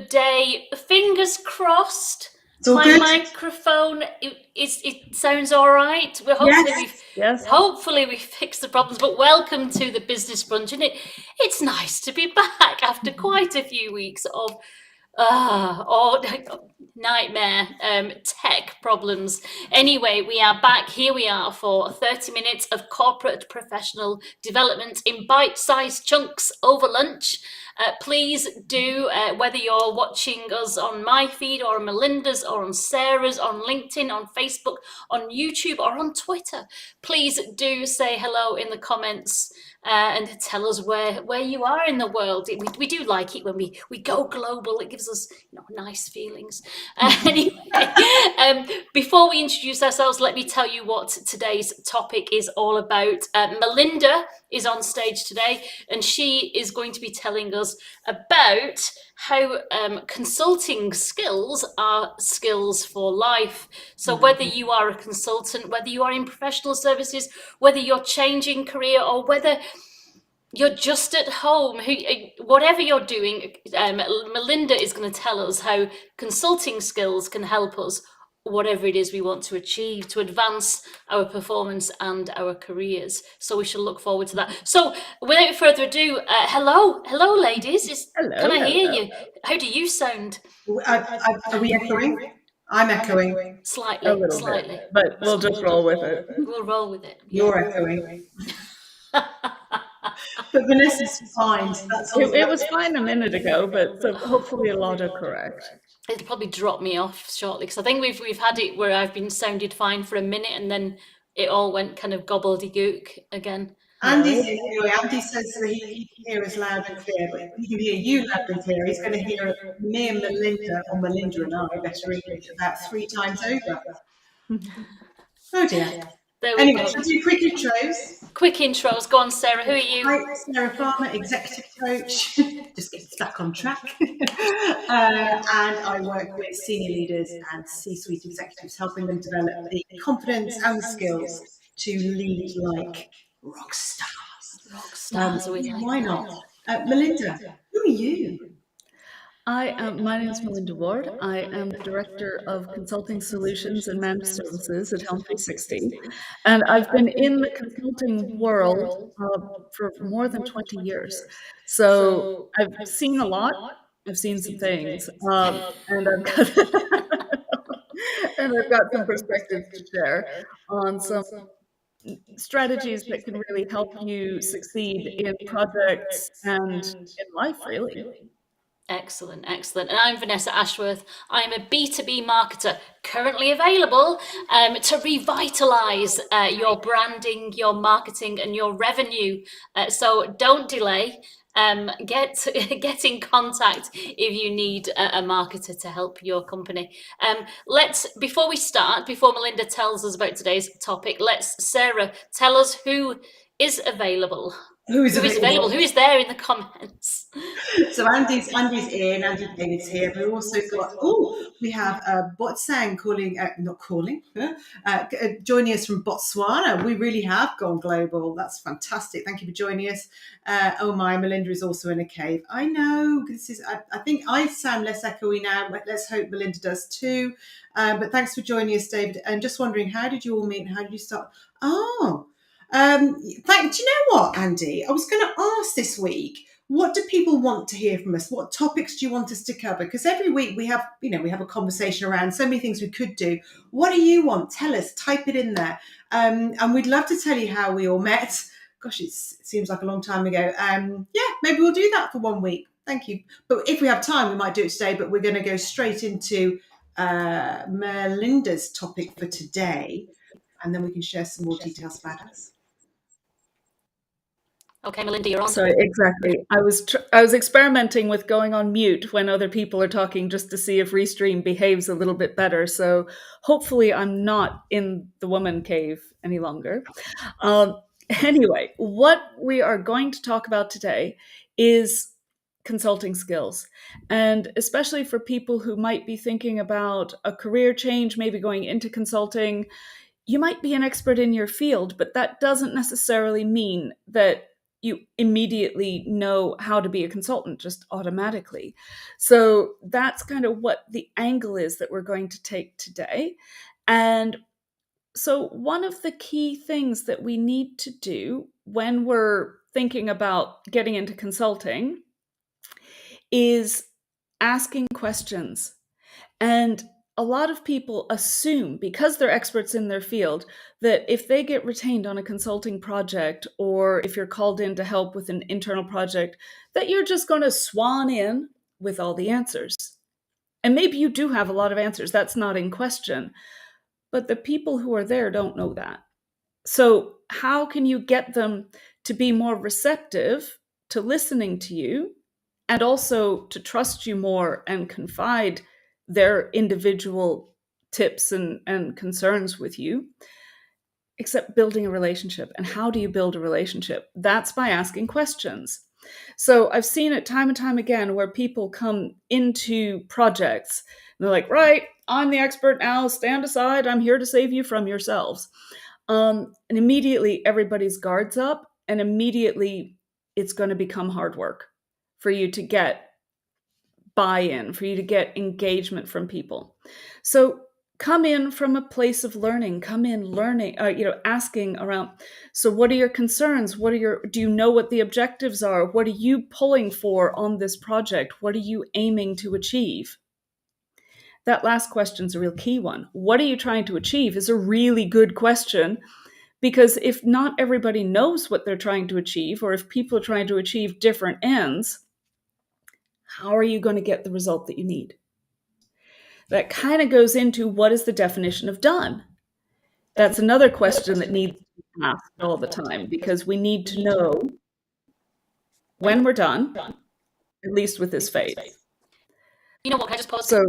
good day. Fingers crossed. It's all My good. microphone, it sounds all right. Hopefully we fixed the problems. But welcome to the Business Brunch, and it's nice to be back after quite a few weeks of nightmare tech problems. Anyway, we are back. Here we are for 30 minutes of corporate professional development in bite-sized chunks over lunch. Please do, whether you're watching us on my feed or on Melinda's or on Sarah's, on LinkedIn, on Facebook, on YouTube or on Twitter, please do say hello in the comments and tell us where you are in the world. We do like it when we go global. It gives us nice feelings. Anyway, before we introduce ourselves, let me tell you what today's topic is all about. Melinda is on stage today, and she is going to be telling us about how consulting skills are skills for life. So whether you are a consultant, whether you are in professional services, whether you're changing career, or whether you're just at home, whatever you're doing, Melinda is going to tell us how consulting skills can help us, whatever it is we want to achieve, to advance our performance and our careers. So we shall look forward to that. So without further ado, hello, ladies. Can I hear you? How do you sound? Are we echoing? I'm echoing. Slightly, A little bit, but we'll just roll with it. We'll roll with it. You're echoing. But Vanessa's fine. It was fine a minute ago, but so hopefully it'll autocorrect. It'll probably drop me off shortly, because I think we've had it where I've been sounded fine for a minute and then it all went kind of gobbledygook again. Andy says that he can hear us loud and clear, but he can hear you loud and clear. He's going to hear me and Melinda, or Melinda and I, better English, about 3 times over. Oh dear. Anyway, shall we do quick intros? Quick intros. Go on, Sarah. Who are you? Hi, Sarah Farmer, executive coach. Just get us back on track. And I work with senior leaders and C-suite executives, helping them develop the confidence and the skills to lead like rock stars. Why not? Melinda, who are you? My name is Melinda Ward. I am the Director of Consulting Solutions and Managed Services at Helm 360. And I've been in the consulting world for more than 20 years. So I've seen a lot. I've seen some things. And I've got some perspectives to share on some strategies that can really help you succeed in projects and in life, really. Excellent. And I'm Vanessa Ashworth. I'm a B2B marketer currently available to revitalise your branding, your marketing and your revenue. So don't delay. Get in contact if you need a marketer to help your company. Before Melinda tells us about today's topic, Sarah tell us who is available. Who is available? Who is there in the comments? So Andy's in, Andy David's here. We've also got, we have Botsang joining us from Botswana. We really have gone global. That's fantastic. Thank you for joining us. Melinda is also in a cave. I know, I think I sound less echoey now, but let's hope Melinda does too. But thanks for joining us, David. And just wondering, how did you all meet? How did you start? Do you know what, Andy? I was going to ask this week, what do people want to hear from us? What topics do you want us to cover? Because every week we have a conversation around so many things we could do. What do you want? Tell us, type it in there. And we'd love to tell you how we all met. Gosh, it seems like a long time ago. Maybe we'll do that for 1 week. Thank you. But if we have time, we might do it today, but we're going to go straight into Melinda's topic for today. And then we can share some more details about us. Okay, Melinda, you're on. Sorry, exactly. I was experimenting with going on mute when other people are talking, just to see if Restream behaves a little bit better. So hopefully I'm not in the woman cave any longer. Anyway, what we are going to talk about today is consulting skills. And especially for people who might be thinking about a career change, maybe going into consulting, you might be an expert in your field, but that doesn't necessarily mean that you immediately know how to be a consultant just automatically. So that's kind of what the angle is that we're going to take today. And so one of the key things that we need to do when we're thinking about getting into consulting is asking questions. And a lot of people assume, because they're experts in their field, that if they get retained on a consulting project, or if you're called in to help with an internal project, that you're just going to swan in with all the answers. And maybe you do have a lot of answers. That's not in question. But the people who are there don't know that. So how can you get them to be more receptive to listening to you, and also to trust you more and confide their individual tips and concerns with you, except building a relationship? And how do you build a relationship? That's by asking questions. So I've seen it time and time again where people come into projects and they're like, right, I'm the expert now, stand aside, I'm here to save you from yourselves. And immediately everybody's guards up, and immediately it's going to become hard work for you to get buy-in, for you to get engagement from people. So come in from a place of learning, come in learning, asking around. So what are your concerns? Do you know what the objectives are? What are you pulling for on this project? What are you aiming to achieve? That last question is a real key one. What are you trying to achieve is a really good question, because if not everybody knows what they're trying to achieve, or if people are trying to achieve different ends, how are you going to get the result that you need? That kind of goes into, what is the definition of done? That's another question that needs to be asked all the time, because we need to know when we're done, at least with this phase. You know what? Can I just pause? So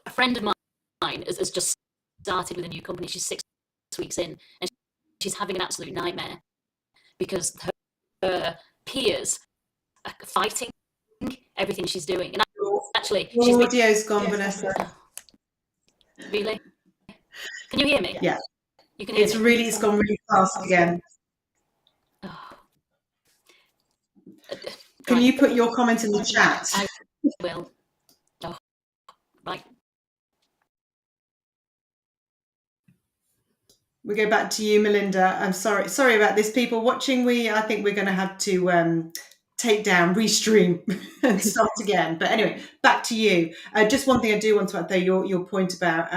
A friend of mine has just started with a new company. She's 6 weeks in, and she's having an absolute nightmare because her peers are fighting everything she's doing. And actually, she's Your audio's gone, Vanessa. Really? Can you hear me? Yeah. You can hear me. It's gone really fast again. Oh. Can you put your comment in the chat? I will. Oh, right. We go back to you, Melinda. I'm sorry about this. People watching, I think we're going to have to take down, restream, and start again. But anyway, back to you. Just one thing I do want to add, though, your point about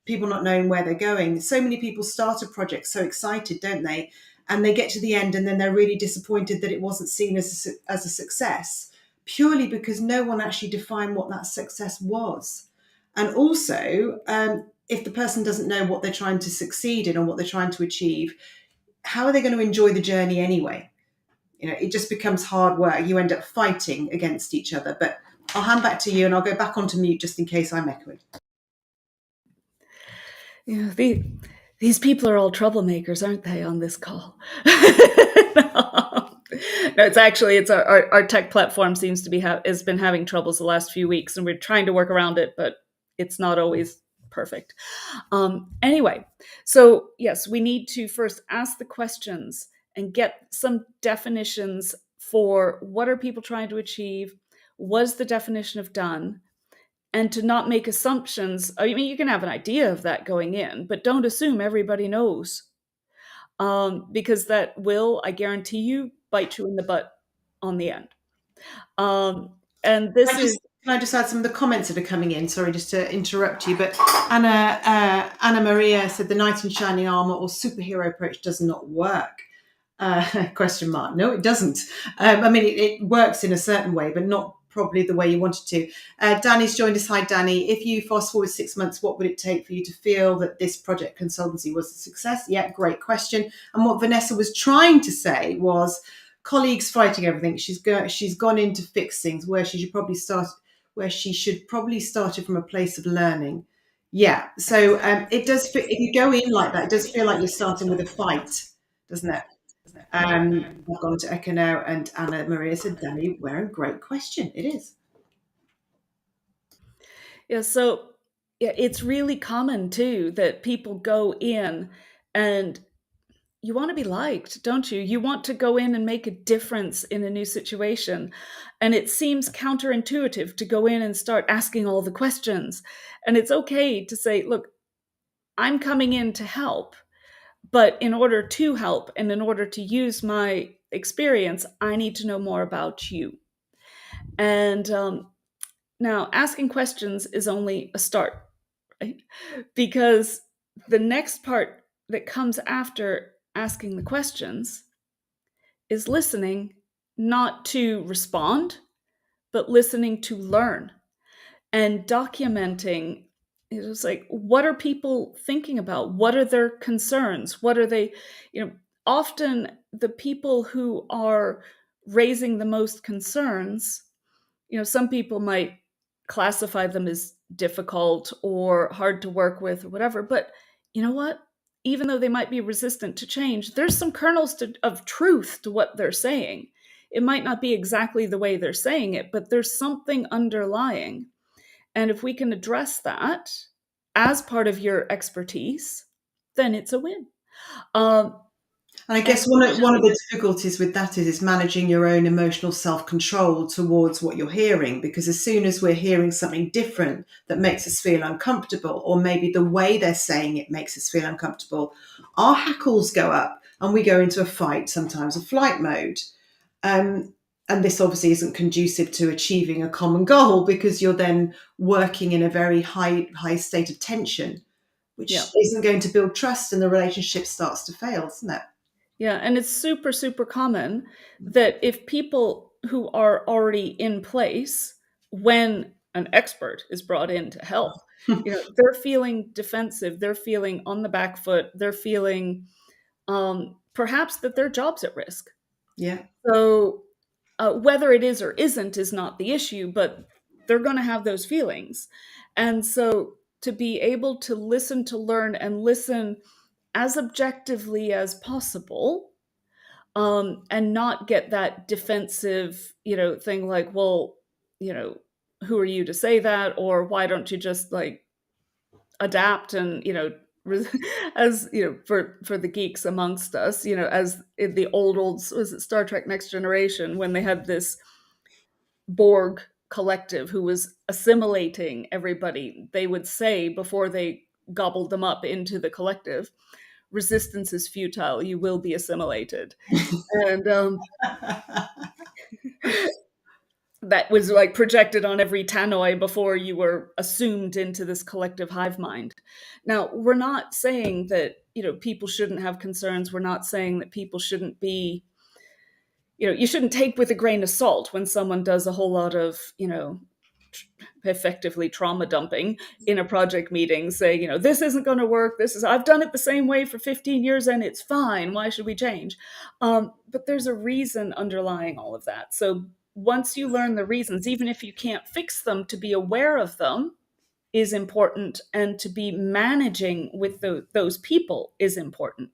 people not knowing where they're going. So many people start a project so excited, don't they? And they get to the end, and then they're really disappointed that it wasn't seen as a success, purely because no one actually defined what that success was. And also, if the person doesn't know what they're trying to succeed in or what they're trying to achieve, how are they going to enjoy the journey anyway? It just becomes hard work. You end up fighting against each other. But I'll hand back to you, and I'll go back onto mute just in case I'm echoing. Yeah, these people are all troublemakers, aren't they, on this call? No, it's our tech platform seems to has been having troubles the last few weeks, and we're trying to work around it, but it's not always perfect. Anyway, so yes, we need to first ask the questions and get some definitions for what are people trying to achieve, what's the definition of done, and to not make assumptions. I mean, you can have an idea of that going in, but don't assume everybody knows, because that will, I guarantee you, bite you in the butt on the end. And this is... Can I just add some of the comments that are coming in? Sorry, just to interrupt you, but Anna Maria said the knight in shining armor or superhero approach does not work. Question mark. No, it doesn't. I mean, it works in a certain way, but not probably the way you wanted to. Danny's joined us. Hi, Danny. If you fast forward 6 months, what would it take for you to feel that this project consultancy was a success? Yeah, great question. And what Vanessa was trying to say was colleagues fighting everything. She's gone in to fix things where she should probably started from a place of learning. Yeah. So it does fit. If you go in like that, it does feel like you're starting with a fight, doesn't it? I've gone to Echo now, and Anna Maria said, Danny, Warren, great question. It is. Yeah, so it's really common too that people go in and you want to be liked, don't you? You want to go in and make a difference in a new situation. And it seems counterintuitive to go in and start asking all the questions. And it's okay to say, look, I'm coming in to help, but in order to help and in order to use my experience, I need to know more about you. And now asking questions is only a start, right? Because the next part that comes after asking the questions is listening, not to respond, but listening to learn and documenting. It was like, what are people thinking about? What are their concerns? What are they, often the people who are raising the most concerns, some people might classify them as difficult or hard to work with or whatever. But you know what? Even though they might be resistant to change, there's some kernels of truth to what they're saying. It might not be exactly the way they're saying it, but there's something underlying. And if we can address that as part of your expertise, then it's a win. And I guess one of the difficulties with that is managing your own emotional self-control towards what you're hearing, because as soon as we're hearing something different that makes us feel uncomfortable, or maybe the way they're saying it makes us feel uncomfortable, our hackles go up and we go into a fight, sometimes a flight mode. And this obviously isn't conducive to achieving a common goal, because you're then working in a very high state of tension, which isn't going to build trust, and the relationship starts to fail, isn't it? Yeah, and it's super, super common that if people who are already in place, when an expert is brought in to help, they're feeling defensive, they're feeling on the back foot, they're feeling perhaps that their job's at risk. Yeah. So whether it is or isn't is not the issue, but they're going to have those feelings. And so to be able to listen, to learn, and listen as objectively as possible, and not get that defensive, thing like, well, who are you to say that? Or why don't you just like adapt and, as for the geeks amongst us, as in the old was it Star Trek Next Generation, when they had this Borg collective who was assimilating everybody, they would say before they gobbled them up into the collective, resistance is futile, you will be assimilated. And that was like projected on every tannoy before you were assumed into this collective hive mind. Now, we're not saying that, people shouldn't have concerns. We're not saying that people shouldn't be, you shouldn't take with a grain of salt when someone does a whole lot of, effectively trauma dumping in a project meeting, saying, this isn't going to work. I've done it the same way for 15 years and it's fine. Why should we change? But there's a reason underlying all of that. So once you learn the reasons, even if you can't fix them, to be aware of them is important, and to be managing with those people is important,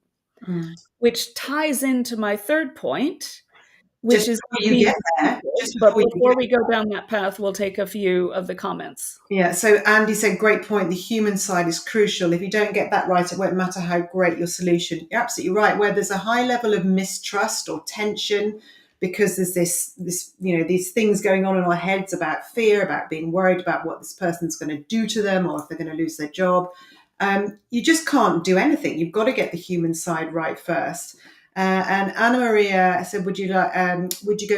which ties into my third point, which is you get there. But before we go down that path, we'll take a few of the comments. Yeah, so Andy said, great point. The human side is crucial. If you don't get that right, it won't matter how great your solution. You're absolutely right. Where there's a high level of mistrust or tension, because there's this these things going on in our heads about fear, about being worried about what this person's going to do to them, or if they're going to lose their job. You just can't do anything. You've got to get the human side right first. And Anna Maria said, would you go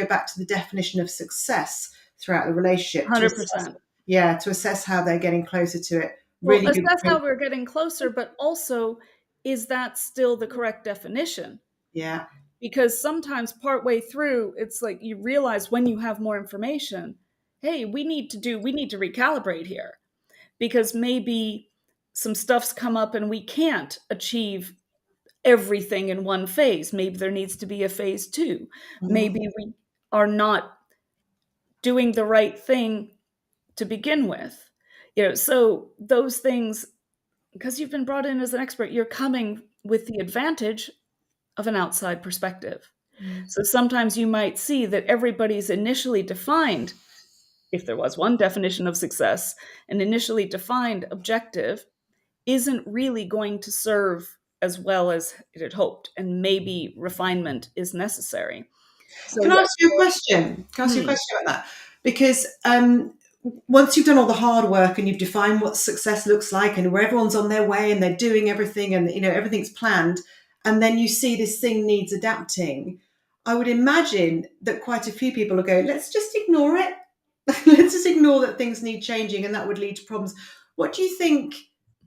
back to the definition of success throughout the relationship? 100%. To assess how they're getting closer to it. Really, well, assess how we're getting closer, but also, is that still the correct definition? Yeah. Because sometimes partway through, it's like you realize when you have more information, hey, we need to recalibrate here, because maybe some stuff's come up and we can't achieve everything in one phase. Maybe there needs to be a phase 2. Mm-hmm. Maybe we are not doing the right thing to begin with. So those things, because you've been brought in as an expert, you're coming with the advantage of an outside perspective. Mm-hmm. So sometimes you might see that everybody's initially defined, if there was one definition of success, an initially defined objective isn't really going to serve as well as it had hoped, and maybe refinement is necessary. So Can I yeah. ask you a question? Can I ask you a Hmm. question about that? Because once you've done all the hard work and you've defined what success looks like, and where everyone's on their way and they're doing everything, and everything's planned, and then you see this thing needs adapting, I would imagine that quite a few people will go, let's just ignore it. Let's just ignore that things need changing, and that would lead to problems. What do you think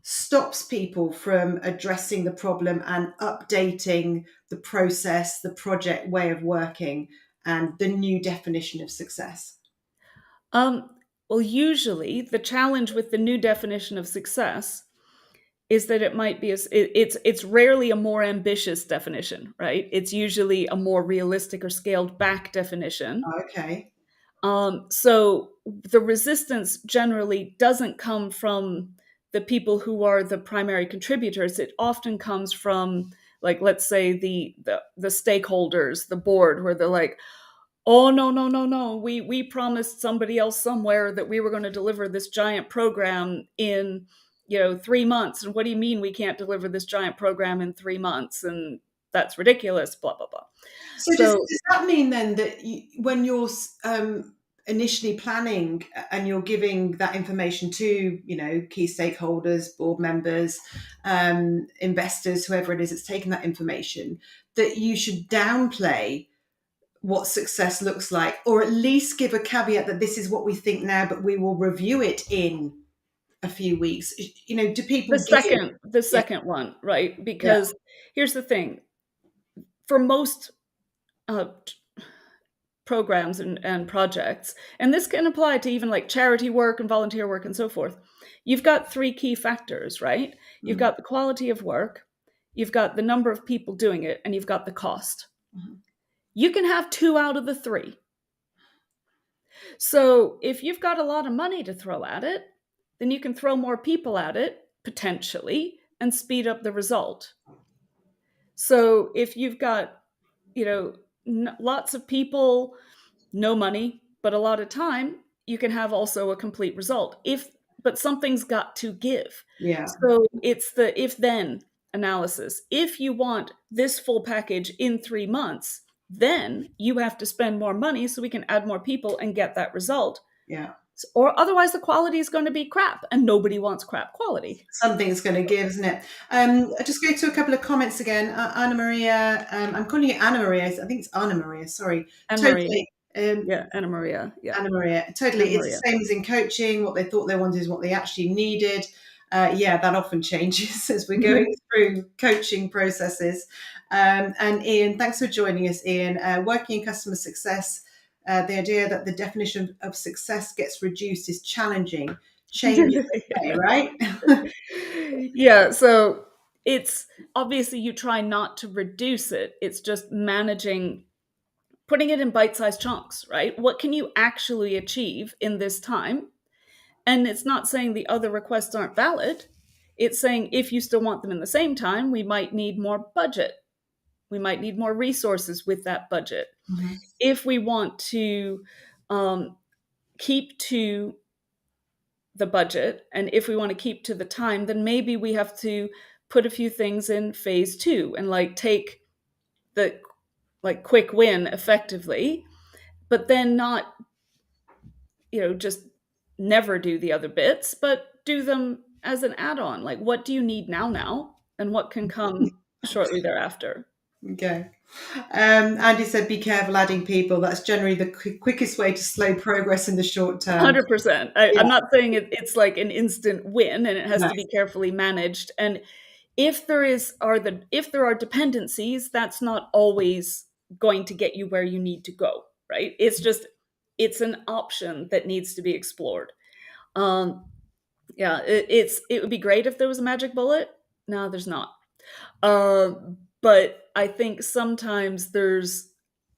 stops people from addressing the problem and updating the process, the project way of working, and the new definition of success? Well, usually the challenge with the new definition of success is that it might be it's rarely a more ambitious definition, right? It's usually a more realistic or scaled back definition. Okay. So the resistance generally doesn't come from the people who are the primary contributors. It often comes from, like, let's say the stakeholders, the board, where they're like, oh, no, no, no, no, we promised somebody else somewhere that we were going to deliver this giant program in 3 months, and what do you mean we can't deliver this giant program in 3 months, and that's ridiculous, blah blah blah. So does that mean then that when you're initially planning and you're giving that information to key stakeholders, board members, investors, whoever it is that's taking that information, that you should downplay what success looks like, or at least give a caveat that this is what we think now, but we will review it in a few weeks? Do people the second one, right? Because here's the thing: for most programs and projects, and this can apply to even like charity work and volunteer work and so forth, you've got 3 key factors, right? You've got the quality of work, you've got the number of people doing it, and you've got the cost. You can have 2 out of the 3. So if you've got a lot of money to throw at it, then you can throw more people at it, potentially, and speed up the result. So if you've got, lots of people, no money, but a lot of time, you can have also a complete result. But something's got to give. Yeah. So it's the if-then analysis. If you want this full package in 3 months, then you have to spend more money so we can add more people and get that result. Yeah. Or otherwise the quality is going to be crap, and nobody wants crap quality. Something's going to give, isn't it? I'll just go to a couple of comments again. Anna Maria, I'm calling you Anna Maria. I think it's Anna Maria. Sorry. Anna Totally. Maria. Anna Maria. Yeah. Anna Maria. Totally. Anna It's the same as in coaching. What they thought they wanted is what they actually needed. That often changes as we're going through coaching processes. And Ian, thanks for joining us, Ian. Working in customer success, the idea that the definition of success gets reduced is challenging. Change, right? Yeah, so it's obviously you try not to reduce it. It's just managing, putting it in bite-sized chunks, right? What can you actually achieve in this time? And it's not saying the other requests aren't valid. It's saying if you still want them in the same time, we might need more budget. We might need more resources with that budget. Mm-hmm. If we want to keep to the budget, and if we want to keep to the time, then maybe we have to put a few things in phase 2 and like take the quick win effectively, but then not just never do the other bits, but do them as an add-on. Like, what do you need now, and what can come shortly thereafter? Okay. Andy said, be careful adding people. That's generally the quickest way to slow progress in the short term. 100%. I'm not saying it's like an instant win, and it has to be carefully managed. And if there are dependencies, that's not always going to get you where you need to go, right? It's an option that needs to be explored. It would be great if there was a magic bullet. No, there's not. But I think sometimes there's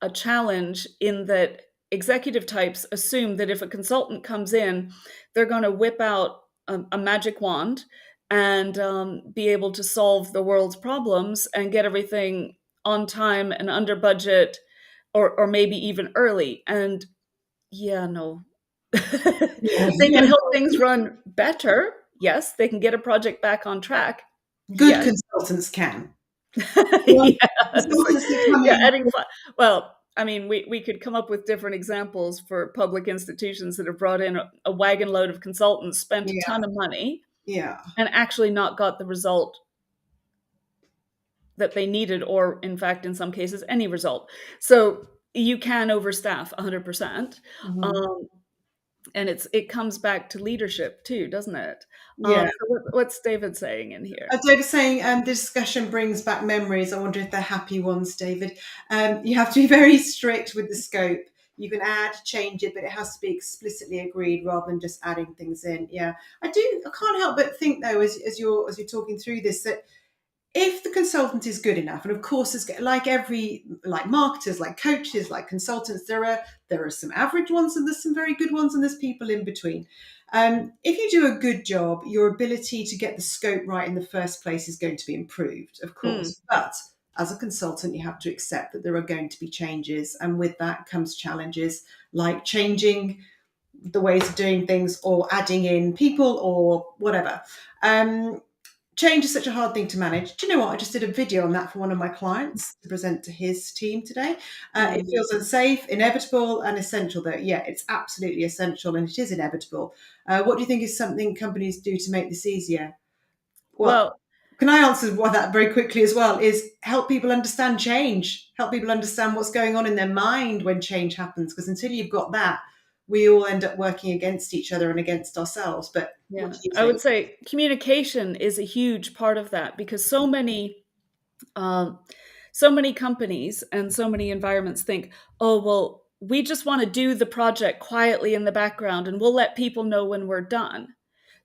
a challenge in that executive types assume that if a consultant comes in, they're going to whip out a magic wand and be able to solve the world's problems and get everything on time and under budget, or maybe even early. And no. They can help things run better. Yes, they can get a project back on track. Good Yes. consultants can. Well, consultants that come Yeah, in. adding well, I mean, we could come up with different examples for public institutions that have brought in a wagon load of consultants, spent a Yeah, ton of money, yeah. and actually not got the result that they needed, or in fact, in some cases, any result. So you can overstaff 100%. Mhm. Um, and it comes back to leadership too, doesn't it? Yeah. So what's David saying in here? As David's saying, the discussion brings back memories. I wonder if they're happy ones, David. You have to be very strict with the scope. You can add, change it, but it has to be explicitly agreed rather than just adding things in. Yeah, I do. I can't help but think though, as you're talking through this, that if the consultant is good enough, and of course, it's like marketers, like coaches, like consultants, there are some average ones and there's some very good ones and there's people in between. If you do a good job, your ability to get the scope right in the first place is going to be improved, of Mm, course. But as a consultant, you have to accept that there are going to be changes, and with that comes challenges like changing the ways of doing things or adding in people or whatever. Um, Change is such a hard thing to manage. Do you know what? I just did a video on that for one of my clients to present to his team today. It mm. feels unsafe, inevitable, and essential, though. Yeah, it's absolutely essential and it is inevitable. What do you think is something companies do to make this easier? Well, Well, can I answer that very quickly as well? Is help people understand change, help people understand what's going on in their mind when change happens. Because until you've got that, we all end up working against each other and against ourselves. But what yeah, do you I would think? say communication is a huge part of that, because um, so many companies and so many environments think, oh, well, we just want to do the project quietly in the background and we'll let people know when we're done.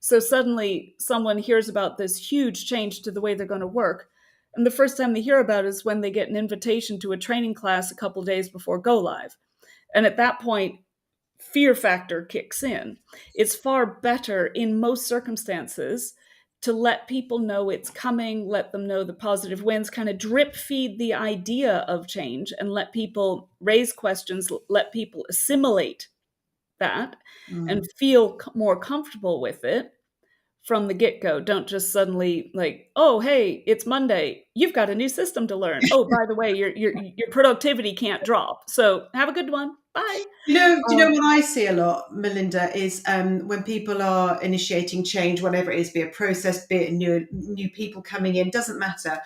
So suddenly someone hears about this huge change to the way they're going to work. And the first time they hear about it is when they get an invitation to a training class a couple days before go live. And at that point, fear factor kicks in. It's far better in most circumstances to let people know it's coming, let them know the positive wins, kind of drip feed the idea of change and let people raise questions, let people assimilate that and Mm. feel more comfortable with it from the get-go. Don't just suddenly like, oh, hey, it's Monday, you've got a new system to learn. Oh, by the way, your productivity can't drop, so have a good one, bye. Do you know what I see a lot, Melinda, is when people are initiating change, whatever it is, be a process, be it new people coming in, doesn't matter.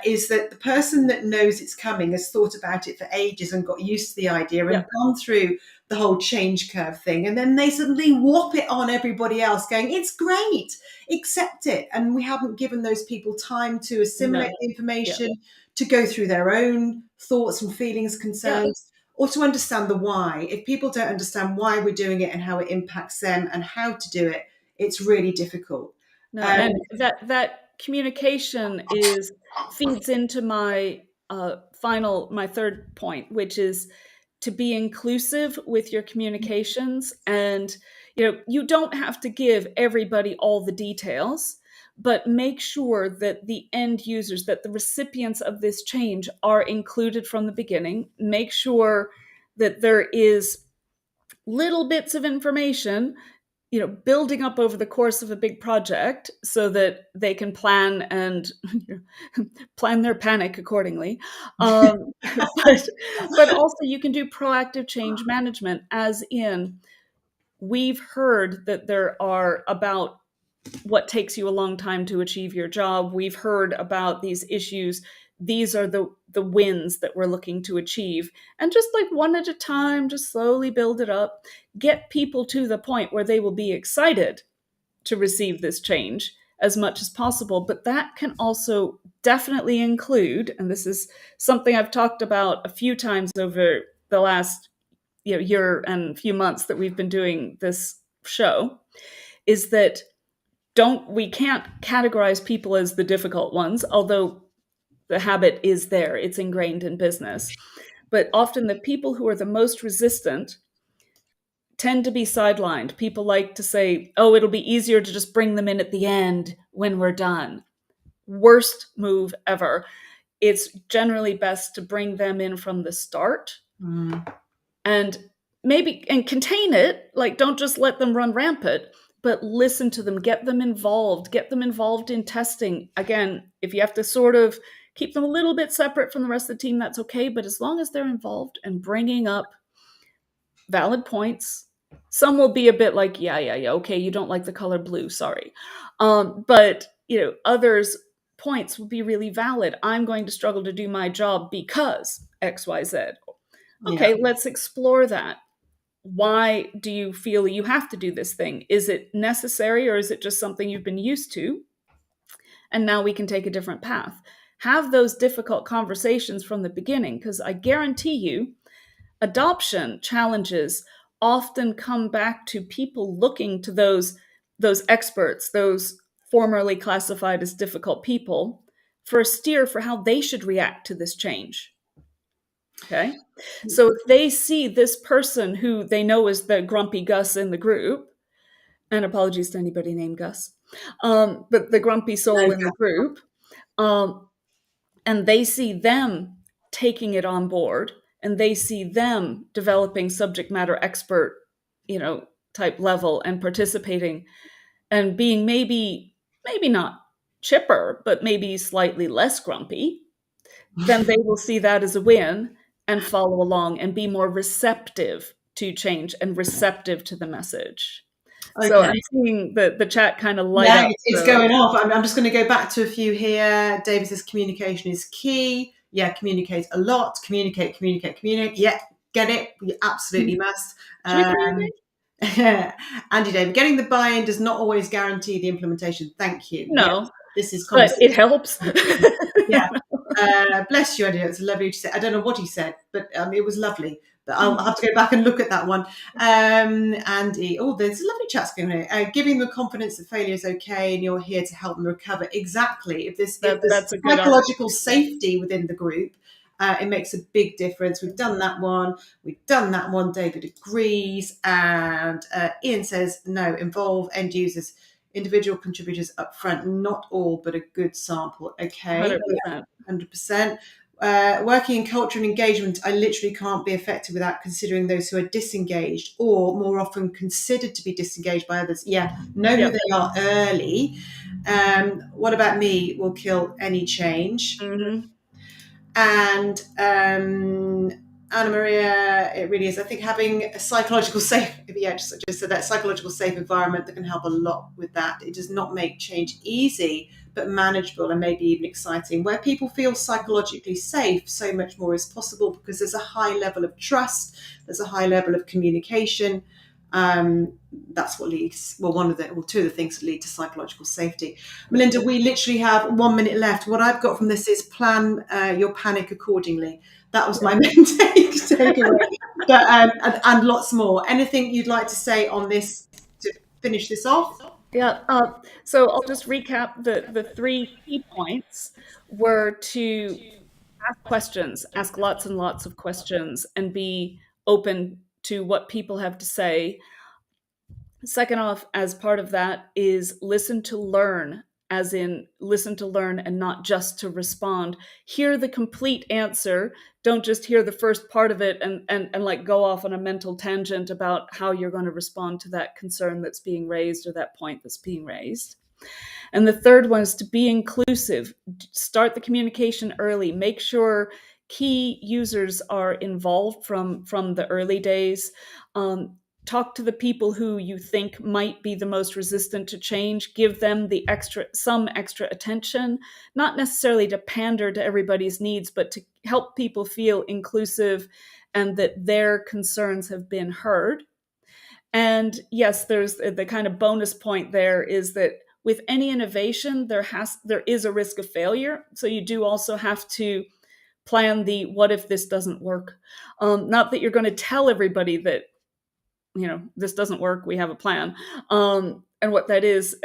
Is that the person that knows it's coming has thought about it for ages and got used to the idea and Yeah, gone through the whole change curve thing, and then they suddenly whop it on everybody else, going, "It's great, accept it," and we haven't given those people time to no, assimilate the yeah, information, to go through their own thoughts and feelings, yeah. concerns, or to understand the why. If people don't understand why we're doing it and how it impacts them and how to do it, it's really difficult. No, Um, and that communication is feeds into my third point, which is to be inclusive with your communications. And you don't have to give everybody all the details, but make sure that the end users, that the recipients of this change are included from the beginning. Make sure that there is little bits of information building up over the course of a big project so that they can plan and plan their panic accordingly. But also you can do proactive change management, as in, we've heard that there are about what takes you a long time to achieve your job. We've heard about these issues. These are the wins that we're looking to achieve. And just like one at a time, just slowly build it up. Get people to the point where they will be excited to receive this change as much as possible. But that can also definitely include, and this is something I've talked about a few times over the last year and few months that we've been doing this show, is that we can't categorize people as the difficult ones, although the habit is there, it's ingrained in business. But often the people who are the most resistant tend to be sidelined. People like to say, oh, it'll be easier to just bring them in at the end when we're done. Worst move ever. It's generally best to bring them in from the start mm, and contain it. Like, don't just let them run rampant, but listen to them, get them involved in testing. Again, if you have to sort of keep them a little bit separate from the rest of the team, that's okay. But as long as they're involved and bringing up valid points, some will be a bit like, yeah, okay, you don't like the color blue, sorry. But, others' points will be really valid. I'm going to struggle to do my job because X, Y, Z. Okay, let's explore that. Why do you feel you have to do this thing? Is it necessary, or is it just something you've been used to? And now we can take a different path. Have those difficult conversations from the beginning, because I guarantee you, adoption challenges often come back to people looking to those experts, those formerly classified as difficult people, for a steer for how they should react to this change. Okay? So if they see this person who they know is the grumpy Gus in the group, and apologies to anybody named Gus, but the grumpy soul in the group, and they see them taking it on board, and they see them developing subject matter expert, type level and participating and being maybe not chipper, but maybe slightly less grumpy, then they will see that as a win and follow along and be more receptive to change and receptive to the message. Okay. So I'm seeing the chat kind of light up. It's going off. I'm just going to go back to a few here. David says communication is key. Yeah, communicate a lot. Communicate. Yeah, get it. You absolutely must. Andy David, getting the buy-in does not always guarantee the implementation. Thank you. No. Yes, this is but it helps. Yeah. Bless you, Andy. It's lovely to say. I don't know what he said, but it was lovely. But I'll have to go back and look at that one. Andy, there's lovely chats going on. Giving them confidence that failure is okay and you're here to help them recover. Exactly. If there's psychological safety within the group, it makes a big difference. We've done that one. David agrees. And Ian says, no, involve end users, individual contributors up front, not all, but a good sample. Okay. 100%. Working in culture and engagement, I literally can't be effective without considering those who are disengaged or more often considered to be disengaged by others. Yeah, know who they are early. What about me will kill any change. Mm-hmm. And Anna Maria, it really is. I think having a psychological safe, just said that psychological safe environment that can help a lot with that. It does not make change easy, but manageable and maybe even exciting. Where people feel psychologically safe, so much more is possible because there's a high level of trust, there's a high level of communication. That's what leads, two of the things that lead to psychological safety. Melinda, we literally have 1 minute left. What I've got from this is plan your panic accordingly. That was my main takeaway. But, and lots more. Anything you'd like to say on this to finish this off? Yeah, so I'll just recap the 3 key points were to ask questions, ask lots and lots of questions, and be open to what people have to say. Second off, as part of that is listen to learn, as in listen to learn and not just to respond. Hear the complete answer. Don't just hear the first part of it and like go off on a mental tangent about how you're going to respond to that concern that's being raised or that point that's being raised. And the third one is to be inclusive. Start the communication early. Make sure key users are involved from the early days. Talk to the people who you think might be the most resistant to change. Give them some extra attention, not necessarily to pander to everybody's needs, but to help people feel inclusive and that their concerns have been heard. And yes, there's the kind of bonus point there is that with any innovation, there is a risk of failure. So you do also have to plan the what if this doesn't work. Not that you're going to tell everybody that this doesn't work, we have a plan, and what that is.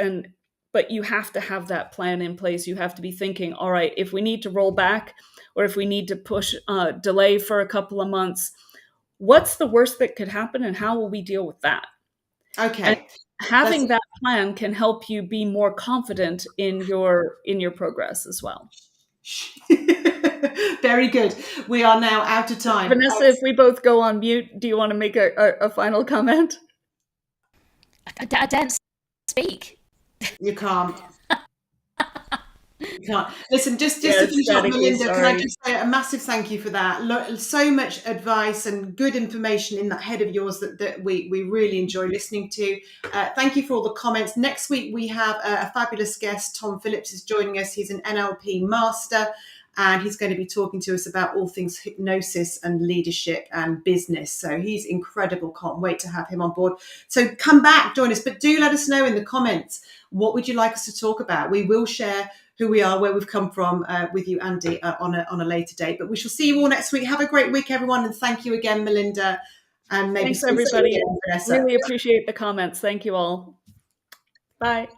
But you have to have that plan in place. You have to be thinking, all right, if we need to roll back or if we need to push delay for a couple of months, what's the worst that could happen and how will we deal with that? Okay. And having that plan can help you be more confident in your progress as well. Very good. We are now out of time. Vanessa, if we both go on mute, do you want to make a final comment? I don't speak. You can't. You can't. Listen, just Yeah, to it's finish up, staticky, Melinda, can I sorry. just say a massive thank you for that? So much advice and good information in that head of yours that we really enjoy listening to. Thank you for all the comments. Next week, we have a fabulous guest. Tom Phillips is joining us. He's an NLP master, and he's going to be talking to us about all things hypnosis and leadership and business. So he's incredible. Can't wait to have him on board. So come back, join us, but do let us know in the comments, what would you like us to talk about? We will share who we are, where we've come from with you, Andy, on a later date. But we shall see you all next week. Have a great week, everyone. And thank you again, Melinda. And maybe Thanks, everybody. again, Vanessa. Really appreciate the comments. Thank you all. Bye.